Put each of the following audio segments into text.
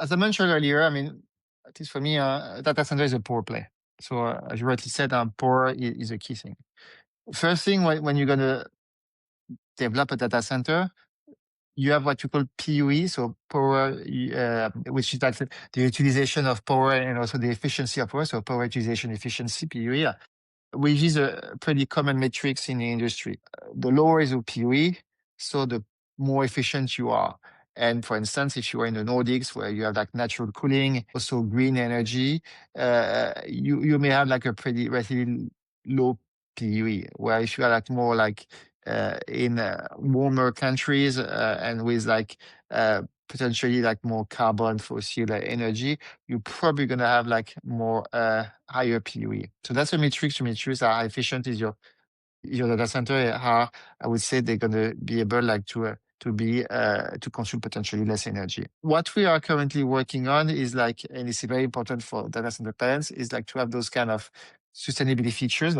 as I mentioned earlier, I mean, at least for me, data center is a power play. So as you rightly said, power is a key thing. First thing, when you're going to develop a data center, you have what you call PUE, so power, which is like the utilization of power and also the efficiency of power, so power utilization efficiency, PUE, which is a pretty common metrics in the industry. The lower is the PUE, so the more efficient you are. And for instance, if you are in the Nordics where you have like natural cooling, also green energy, you may have like a pretty relatively low PUE. Where if you are like more like in warmer countries and with like potentially like more carbon fossil energy, you're probably going to have like more higher PUE. So that's a metric to choose how efficient is your data center, how I would say they're going to be able like to consume potentially less energy. What we are currently working on is like, and it's very important for data center parents, is like to have those kind of sustainability features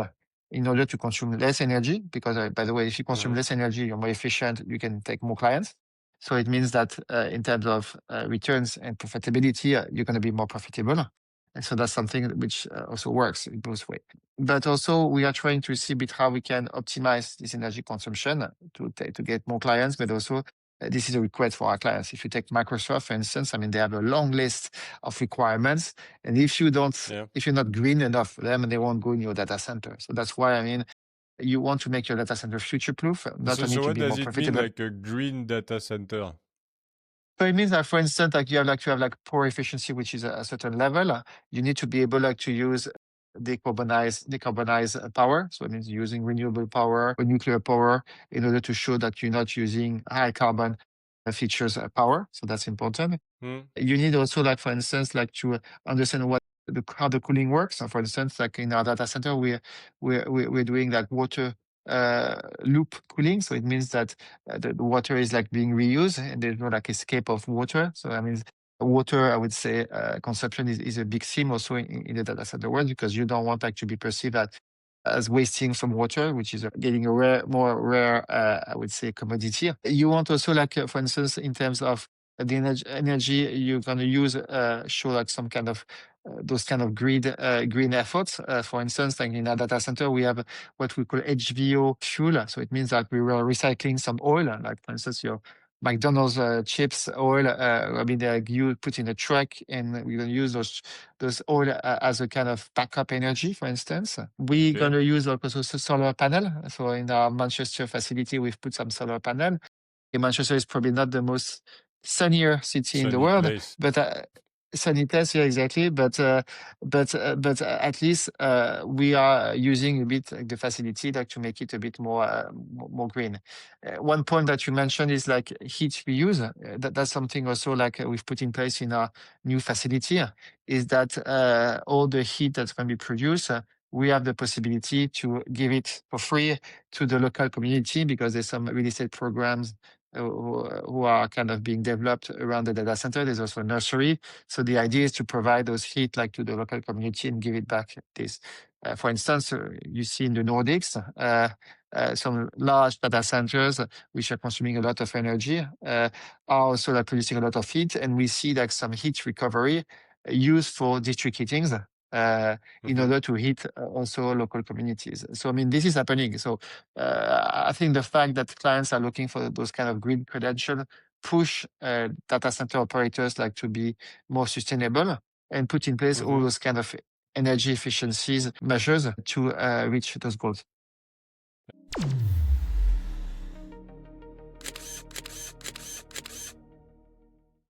in order to consume less energy. Because by the way, if you consume less energy, you're more efficient, you can take more clients. So it means that in terms of returns and profitability, you're going to be more profitable. And so that's something which also works in both ways. But also we are trying to see a bit how we can optimize this energy consumption to get more clients, but also this is a request for our clients. If you take Microsoft, for instance, I mean, they have a long list of requirements. And if you're not green enough for them, they won't go in your data center. So that's why, I mean, you want to make your data center future-proof, not only So to what be more does it mean, profitable. like a green data center? So it means that, for instance, like you have like to have like power efficiency, which is a certain level. You need to be able like to use decarbonize power. So it means using renewable power or nuclear power in order to show that you're not using high carbon features power. So that's important. Hmm? You need also, like, for instance, like to understand how the cooling works. So for instance, like in our data center, we're doing like water loop cooling. So it means that the water is like being reused and there's no like escape of water. So I mean, water, I would say, consumption is a big theme also in the data center world, because you don't want like to be perceived as wasting some water, which is getting a more rare, I would say, commodity. You want also like, for instance, in terms of the energy you're going to use, show like some kind of those kind of green efforts. For instance, like in our data center, we have what we call HVO fuel. So it means that we were recycling some oil, like for instance, your McDonald's chips oil. I mean, you put in a truck, and we're going to use those oil as a kind of backup energy. For instance, we're going Okay. to use also solar panel. So in our Manchester facility, we've put some solar panel. Manchester is probably not the most sunnier city in the Sunny world, place. but sunny place, yeah, exactly. But at least we are using a bit the facility like to make it a bit more green. One point that you mentioned is like heat reuse. That's something also like we've put in place in our new facility. Is that all the heat that's going to be produced? We have the possibility to give it for free to the local community, because there's some real estate programs who are kind of being developed around the data center. There's also a nursery. So the idea is to provide those heat like to the local community and give it back. For instance, you see in the Nordics, some large data centers which are consuming a lot of energy are also like producing a lot of heat, and we see like some heat recovery used for district heatings. In Hmm. order to heat also local communities. So, I mean, this is happening. So, I think the fact that clients are looking for those kind of green credential push data center operators like to be more sustainable and put in place all Hmm. those kind of energy efficiencies measures to reach those goals.